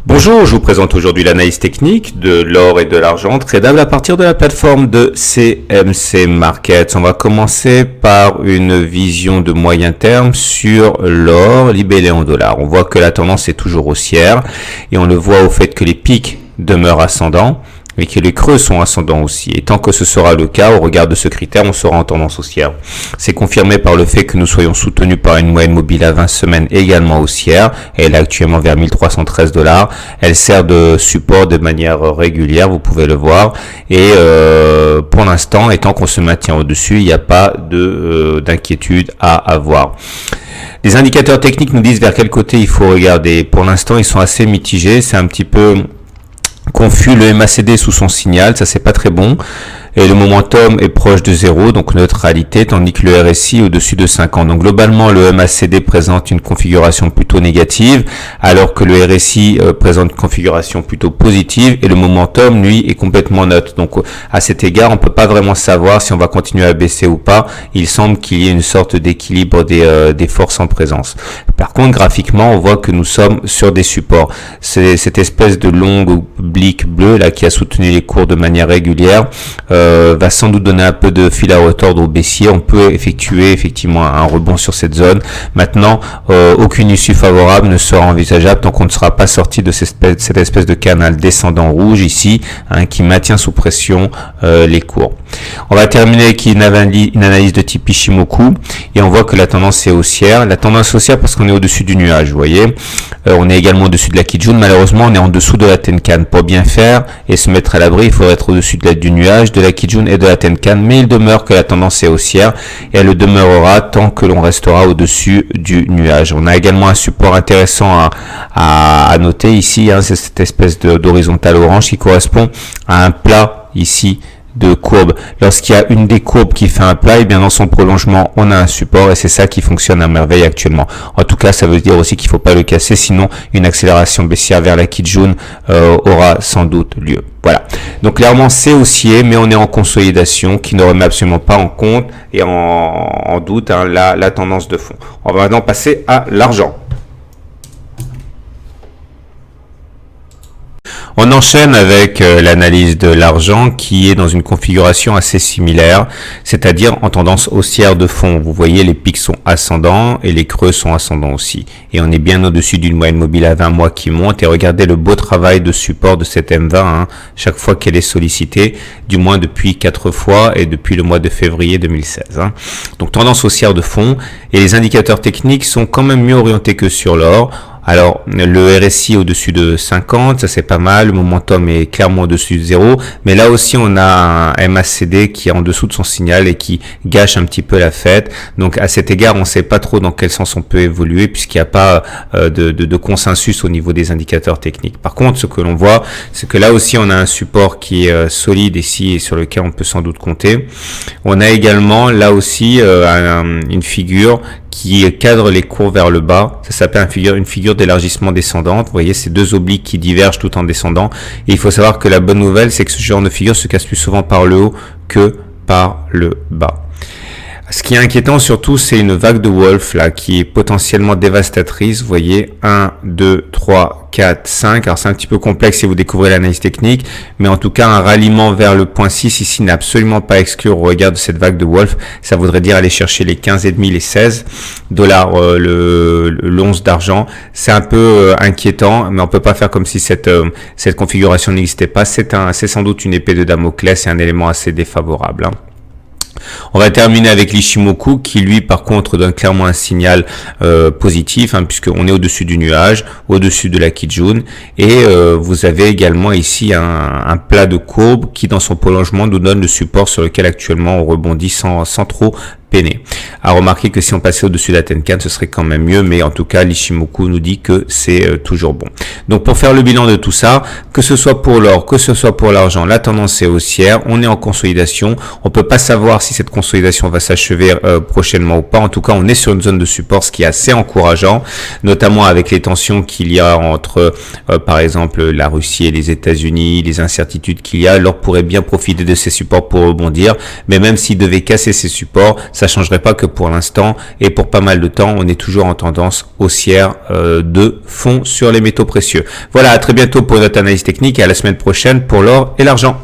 Bonjour, je vous présente aujourd'hui l'analyse technique de l'or et de l'argent tradable à partir de la plateforme de CMC Markets. On va commencer par une vision de moyen terme sur l'or libellé en dollars. On voit que la tendance est toujours haussière et on le voit au fait que les pics demeurent ascendants et que les creux sont ascendants aussi. Et tant que ce sera le cas, au regard de ce critère, on sera en tendance haussière. C'est confirmé par le fait que nous soyons soutenus par une moyenne mobile à 20 semaines également haussière. Elle est actuellement vers 1313 $. Elle sert de support de manière régulière, vous pouvez le voir. Et pour l'instant, et tant qu'on se maintient au-dessus, il n'y a pas d'inquiétude à avoir. Les indicateurs techniques nous disent vers quel côté il faut regarder. Pour l'instant, ils sont assez mitigés. C'est un petit peu confus. Le MACD sous son signal, ça c'est pas très bon. Et le momentum est proche de 0, donc neutralité, tandis que le RSI au-dessus de 50. Donc globalement, le MACD présente une configuration plutôt négative, alors que le RSI présente une configuration plutôt positive, et le momentum, lui, est complètement neutre. Donc à cet égard, on peut pas vraiment savoir si on va continuer à baisser ou pas. Il semble qu'il y ait une sorte d'équilibre des forces en présence. Par contre, graphiquement, on voit que nous sommes sur des supports. C'est cette espèce de longue oblique bleue là qui a soutenu les cours de manière régulière. Va sans doute donner un peu de fil à retordre au baissier. On peut effectuer effectivement un rebond sur cette zone. Maintenant, aucune issue favorable ne sera envisageable tant qu'on ne sera pas sorti de cette espèce de canal descendant rouge ici, qui maintient sous pression les cours. On va terminer avec une analyse de type Ichimoku et on voit que la tendance est haussière. La tendance haussière parce qu'on est au-dessus du nuage, vous voyez. On est également au-dessus de la Kijun. Malheureusement, on est en dessous de la Tenkan. Pour bien faire et se mettre à l'abri, il faudrait être au-dessus du nuage, de la Kijun et de la Tenkan, mais il demeure que la tendance est haussière et elle le demeurera tant que l'on restera au-dessus du nuage. On a également un support intéressant à noter ici, c'est cette espèce d'horizontale orange qui correspond à un plat ici de courbe. Lorsqu'il y a une des courbes qui fait un plat, et bien dans son prolongement, on a un support et c'est ça qui fonctionne à merveille actuellement. En tout cas, ça veut dire aussi qu'il ne faut pas le casser, sinon une accélération baissière vers la Kijun aura sans doute lieu. Voilà. Donc clairement, c'est haussier, mais on est en consolidation qui ne remet absolument pas en compte et en doute la tendance de fond. On va maintenant passer à l'argent. On enchaîne avec l'analyse de l'argent qui est dans une configuration assez similaire, c'est-à-dire en tendance haussière de fond. Vous voyez, les pics sont ascendants et les creux sont ascendants aussi. Et on est bien au-dessus d'une moyenne mobile à 20 mois qui monte. Et regardez le beau travail de support de cette M20, chaque fois qu'elle est sollicitée, du moins depuis 4 fois et depuis le mois de février 2016. Donc tendance haussière de fond et les indicateurs techniques sont quand même mieux orientés que sur l'or. Alors, le RSI au-dessus de 50, ça c'est pas mal, le momentum est clairement au-dessus de 0, mais là aussi on a un MACD qui est en dessous de son signal et qui gâche un petit peu la fête. Donc à cet égard, on ne sait pas trop dans quel sens on peut évoluer puisqu'il n'y a pas de consensus au niveau des indicateurs techniques. Par contre, ce que l'on voit, c'est que là aussi on a un support qui est solide ici et sur lequel on peut sans doute compter. On a également là aussi une figure qui cadre les cours vers le bas. Ça s'appelle une figure d'élargissement descendante. Vous voyez, ces deux obliques qui divergent tout en descendant. Et il faut savoir que la bonne nouvelle, c'est que ce genre de figure se casse plus souvent par le haut que par le bas. Ce qui est inquiétant surtout, c'est une vague de Wolf là qui est potentiellement dévastatrice. Vous voyez, 1, 2, 3, 4, 5. Alors c'est un petit peu complexe si vous découvrez l'analyse technique, mais en tout cas un ralliement vers le point 6 ici n'est absolument pas exclu au regard de cette vague de Wolf. Ça voudrait dire aller chercher les 15,5, les 16 $, l'once d'argent. C'est un peu inquiétant, mais on peut pas faire comme si cette configuration n'existait pas. C'est sans doute une épée de Damoclès et un élément assez défavorable. On va terminer avec l'Ichimoku qui lui par contre donne clairement un signal positif puisqu'on est au-dessus du nuage, au-dessus de la Kijun et vous avez également ici un plat de courbe qui dans son prolongement nous donne le support sur lequel actuellement on rebondit sans trop peiner. À remarquer que si on passait au-dessus de la Tenkan, ce serait quand même mieux, mais en tout cas, l'Ichimoku nous dit que c'est toujours bon. Donc, pour faire le bilan de tout ça, que ce soit pour l'or, que ce soit pour l'argent, la tendance est haussière, on est en consolidation. On peut pas savoir si cette consolidation va s'achever prochainement ou pas. En tout cas, on est sur une zone de support, ce qui est assez encourageant, notamment avec les tensions qu'il y a entre, par exemple, la Russie et les États-Unis, les incertitudes qu'il y a. L'or pourrait bien profiter de ces supports pour rebondir, mais même s'il devait casser ces supports, ça changerait pas que pour l'instant et pour pas mal de temps, on est toujours en tendance haussière de fond sur les métaux précieux. Voilà, à très bientôt pour notre analyse technique et à la semaine prochaine pour l'or et l'argent.